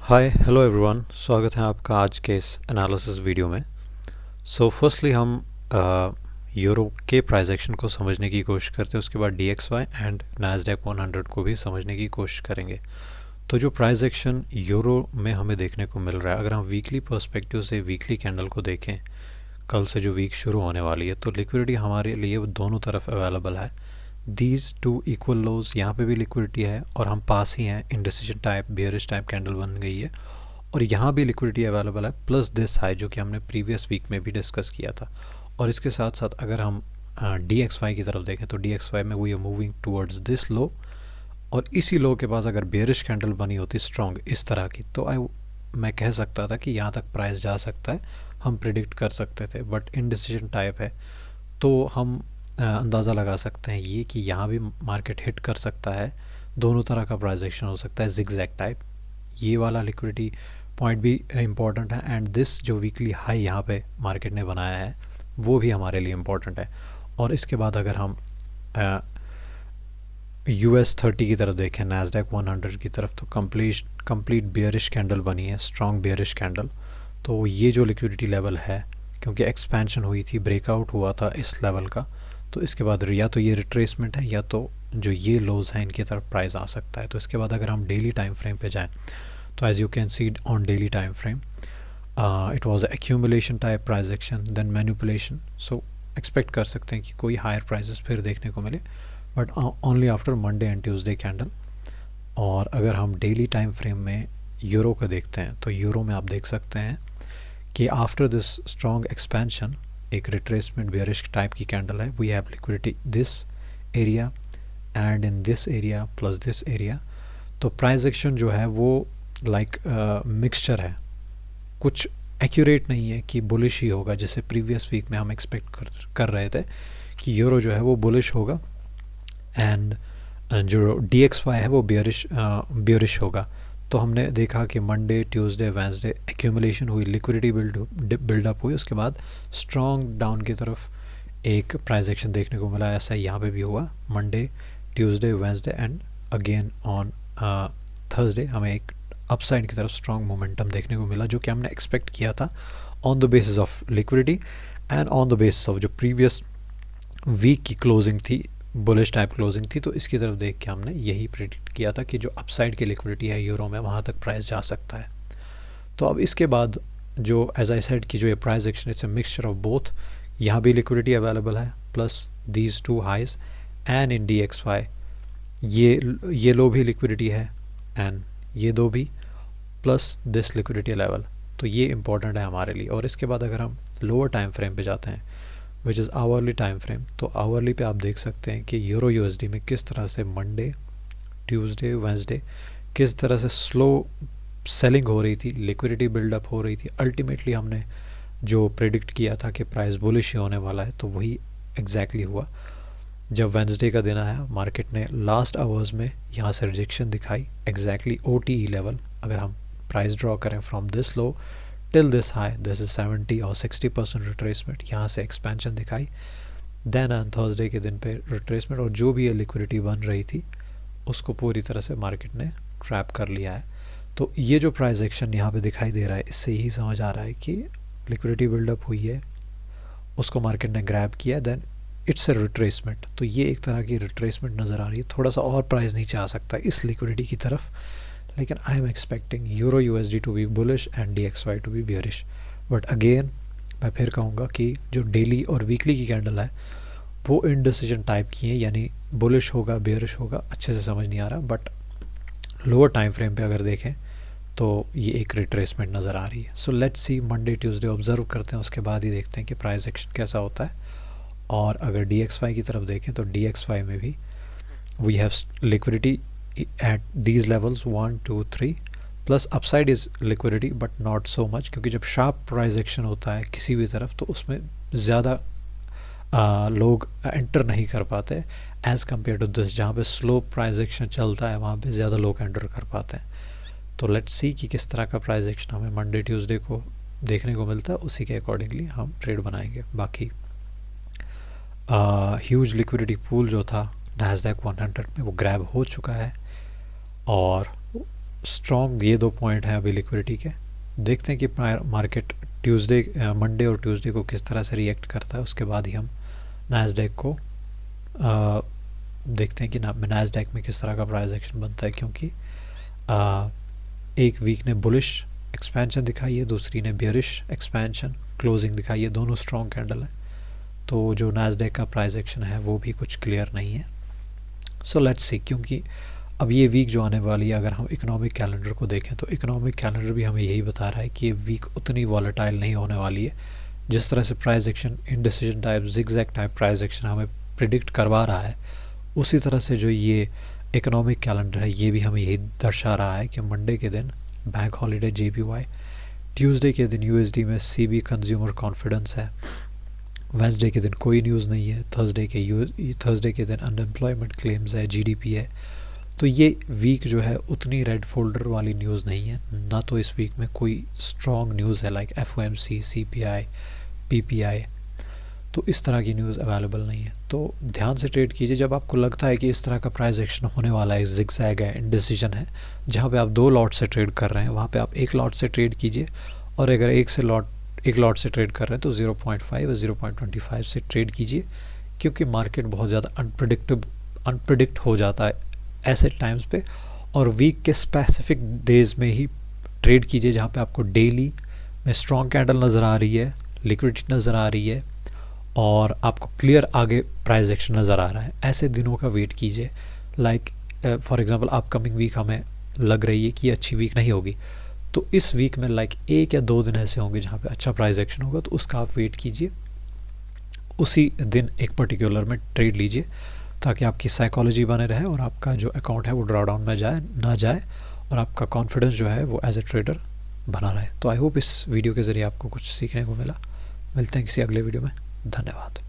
Hi hello everyone, स्वागत है आपका आज के इस एनालिसिस वीडियो में। फर्स्टली हम यूरो के प्राइस एक्शन को समझने की कोशिश करते हैं, उसके बाद DXY एंड नैस्डैक 100 को भी समझने की कोशिश करेंगे। तो जो प्राइस एक्शन यूरो में हमें देखने को मिल रहा है, अगर हम वीकली पर्सपेक्टिव से वीकली कैंडल को देखें, कल से जो वीक शुरू होने वाली है, तो लिक्विडिटी हमारे लिए वो दोनों तरफ अवेलेबल है। दीज टू इक्वल लोज, यहाँ पे भी लिक्विडिटी है और हम पास ही हैं। Indecision type bearish type candle बन गई है और यहाँ भी लिक्विडिटी अवेलेबल है, प्लस दिस हाई जो कि हमने प्रीवियस वीक में भी डिस्कस किया था। और इसके साथ साथ अगर हम DXY की तरफ देखें तो DXY में we are moving towards this low, और इसी लो के पास अगर बेयरिश कैंडल बनी होती स्ट्रॉन्ग इस तरह की, तो मैं कह सकता था कि यहाँ तक प्राइस जा सकता है, हम प्रिडिक्ट कर सकते थे। बट इनडिसीजन टाइप है तो हम अंदाज़ा लगा सकते हैं ये कि यहाँ भी मार्केट हिट कर सकता है, दोनों तरह का प्राइस एक्शन हो सकता है, जिगजैग टाइप। ये वाला लिक्विडिटी पॉइंट भी इम्पॉर्टेंट है, एंड दिस जो वीकली हाई यहाँ पे मार्केट ने बनाया है वो भी हमारे लिए इम्पॉर्टेंट है। और इसके बाद अगर हम US30 की तरफ देखें, नैस्डैक 100 की तरफ, तो कंप्लीट बियरिश कैंडल बनी है, स्ट्रॉन्ग बियरिश कैंडल। तो ये जो लिक्विडिटी लेवल है, क्योंकि एक्सपेंशन हुई थी, ब्रेकआउट हुआ था इस लेवल का, तो इसके बाद या तो ये रिट्रेसमेंट है या तो जो ये लोज हैं इनकी तरफ प्राइस आ सकता है। तो इसके बाद अगर हम डेली टाइम फ्रेम पे जाएं, तो as you can see on daily time frame it was accumulation type price action, then manipulation. So expect कर सकते हैं कि कोई हायर प्राइसेस फिर देखने को मिले, but only after Monday and Tuesday candle. और अगर हम डेली टाइम फ्रेम में यूरो को देखते हैं, तो यूरो में आप देख सकते हैं कि आफ्टर दिस स्ट्रॉन्ग एक्सपेंशन एक रिट्रेसमेंट बेयरिश टाइप की कैंडल है। We have liquidity this area and in this area plus this area. तो प्राइस एक्शन जो है वो लाइक मिक्सचर है, कुछ एक्यूरेट नहीं है कि बुलिश ही होगा, जैसे प्रीवियस वीक में हम एक्सपेक्ट कर रहे थे कि यूरो जो है वो बुलिश होगा एंड जो DXY है वो बियरिश होगा। तो हमने देखा कि मंडे ट्यूसडे वेंसडे एक्यूमुलेशन हुई, लिक्विडिटी बिल्डअप हुई, उसके बाद स्ट्रॉन्ग डाउन की तरफ एक प्राइस एक्शन देखने को मिला। ऐसा यहाँ पे भी हुआ, Monday Tuesday Wednesday and again on Thursday हमें एक अपसाइड की तरफ स्ट्रॉन्ग मोमेंटम देखने को मिला, जो कि हमने एक्सपेक्ट किया था on the basis of liquidity and on the basis of जो प्रीवियस वीक की क्लोजिंग थी, बुलिश टाइप क्लोजिंग थी। तो इसकी तरफ देख के हमने यही प्रिडिक्ट किया था कि जो अपसाइड की लिक्विडिटी है यूरो में, वहाँ तक प्राइस जा सकता है। तो अब इसके बाद जो एज आई सेड की जो ये price action, it's a mixture of both. यहाँ भी लिक्विडिटी अवेलेबल है, plus these two highs and in DXY ये लो भी लिक्विडिटी है एंड ये दो भी, प्लस दिस लिक्विडिटी लेवल। तो ये इंपॉर्टेंट है हमारे लिए। और इसके बाद अगर हम लोअर टाइम फ्रेम पे जाते हैं, which is hourly time frame, तो आवर्ली पे आप देख सकते हैं कि यूरो USD में किस तरह से मंडे ट्यूसडे वेंसडे किस तरह से स्लो सेलिंग हो रही थी, लिक्विडिटी बिल्डअप हो रही थी। अल्टीमेटली हमने जो प्रिडिक्ट किया था कि प्राइस बुलिश होने वाला है, तो वही एग्जैक्टली हुआ। जब वेंसडे का दिन आया, मार्केट ने लास्ट आवर्स में यहाँ से रिजेक्शन दिखाई, एग्जैक्टली OTE लेवल। अगर हम प्राइस ड्रॉ करें from this low till this high, this is 70 और 60% रिट्रेसमेंट, यहाँ से एक्सपेंशन दिखाई। देन ऑन थर्सडे के दिन पे रिट्रेसमेंट, और जो भी ये लिक्विडिटी बन रही थी उसको पूरी तरह से मार्केट ने ट्रैप कर लिया है। तो ये जो प्राइस एक्शन यहाँ पे दिखाई दे रहा है, इससे यही समझ आ रहा है कि लिक्विडिटी बिल्डअप हुई है, उसको मार्केट ने ग्रैब किया, देन इट्स अ रिट्रेसमेंट। तो ये एक तरह की रिट्रेसमेंट नज़र आ रही है। थोड़ा सा और प्राइस नीचे आ सकता है इस लिक्विडिटी की तरफ, लेकिन I am expecting euro USD to be bullish and DXY to be bearish. But again मैं फिर कहूँगा कि जो डेली और वीकली की कैंडल है वो इनडिसीजन टाइप की है, यानी बुलिश होगा बियरिश होगा अच्छे से समझ नहीं आ रहा। बट लोअर टाइम फ्रेम पे अगर देखें तो ये एक रिट्रेसमेंट नज़र आ रही है। So let's see, Monday Tuesday observe करते हैं, उसके बाद ही देखते हैं कि प्राइस एक्शन कैसा होता है। और अगर DXY की तरफ देखें तो DXY में भी we have liquidity at these levels 1 2 3, plus upside is liquidity but not so much, क्योंकि जब शार्प प्राइस एक्शन होता है किसी भी तरफ तो उसमें ज़्यादा लोग एंटर नहीं कर पाते एज़ कम्पेयर टू दिस, जहाँ पे स्लो प्राइस एक्शन चलता है वहाँ पे ज़्यादा लोग एंटर कर पाते हैं। तो लेट्स सी कि किस तरह का प्राइस एक्शन हमें मंडे ट्यूसडे को देखने को मिलता है, उसी के अकॉर्डिंगली हम ट्रेड बनाएंगे। बाकी ह्यूज लिक्विडिटी पूल जो था नैस्डैक 100 में वो ग्रैब हो चुका है, और स्ट्रॉन्ग ये 2 पॉइंट हैं अभी लिक्विडिटी के। देखते हैं कि मार्केट मंडे और ट्यूसडे को किस तरह से रिएक्ट करता है, उसके बाद ही हम नैस्डैक को देखते हैं कि नैस्डैक में किस तरह का प्राइस एक्शन बनता है, क्योंकि एक वीक ने बुलिश एक्सपेंशन दिखाई है, दूसरी ने बियरिश एक्सपेंशन क्लोजिंग दिखाई है, दोनों स्ट्रॉन्ग कैंडल है। तो जो नैस्डैक का प्राइस एक्शन है वो भी कुछ क्लियर नहीं है। सो लेट्स सी, क्योंकि अब ये वीक जो आने वाली है, अगर हम इकोनॉमिक कैलेंडर को देखें तो इकोनॉमिक कैलेंडर भी हमें यही बता रहा है कि ये वीक उतनी वॉलेटाइल नहीं होने वाली है। जिस तरह से price action indecision type zigzag type price action हमें प्रिडिक्ट करवा रहा है, उसी तरह से जो ये इकोनॉमिक कैलेंडर है ये भी हमें यही दर्शा रहा है कि मंडे के दिन बैंक हॉलीडे JPY, ट्यूसडे के दिन USD में CB कंज्यूमर कॉन्फिडेंस है, वेंसडे के दिन कोई न्यूज़ नहीं है, थर्सडे के दिन अनएम्प्लॉयमेंट क्लेम्स है, GDP है। तो ये वीक जो है उतनी रेड फोल्डर वाली न्यूज़ नहीं है, ना तो इस वीक में कोई स्ट्रॉन्ग न्यूज़ है लाइक FOMC, CPI, PPI। तो इस तरह की न्यूज़ अवेलेबल नहीं है। तो ध्यान से ट्रेड कीजिए जब आपको लगता है कि इस तरह का प्राइस एक्शन होने वाला है, जिगजैग है, इंडिसीजन है, जहाँ पे आप 2 लॉट से ट्रेड कर रहे हैं वहाँ पे आप 1 लॉट से ट्रेड कीजिए, और अगर एक लॉट से ट्रेड कर रहे हैं तो 0.5 और 0.25 से ट्रेड कीजिए, क्योंकि मार्केट बहुत ज़्यादा अनप्रिडिक्ट हो जाता है ऐसे टाइम्स पे। और वीक के स्पेसिफिक डेज में ही ट्रेड कीजिए जहाँ पे आपको डेली में स्ट्रॉन्ग कैंडल नज़र आ रही है, लिक्विडिटी नज़र आ रही है, और आपको क्लियर आगे प्राइस एक्शन नज़र आ रहा है। ऐसे दिनों का वेट कीजिए। Like for example upcoming week हमें लग रही है कि ये अच्छी वीक नहीं होगी, तो इस वीक में लाइक 1 या 2 दिन ऐसे होंगे जहाँ पे अच्छा प्राइस एक्शन होगा, तो उसका आप वेट कीजिए, उसी दिन एक पर्टिकुलर में ट्रेड लीजिए, ताकि आपकी साइकोलॉजी बने रहे और आपका जो अकाउंट है वो ड्रॉ डाउन में ना जाए, और आपका कॉन्फिडेंस जो है वो एज ए ट्रेडर बना रहे। तो आई होप इस वीडियो के ज़रिए आपको कुछ सीखने को मिला। मिलते हैं किसी अगले वीडियो में। धन्यवाद।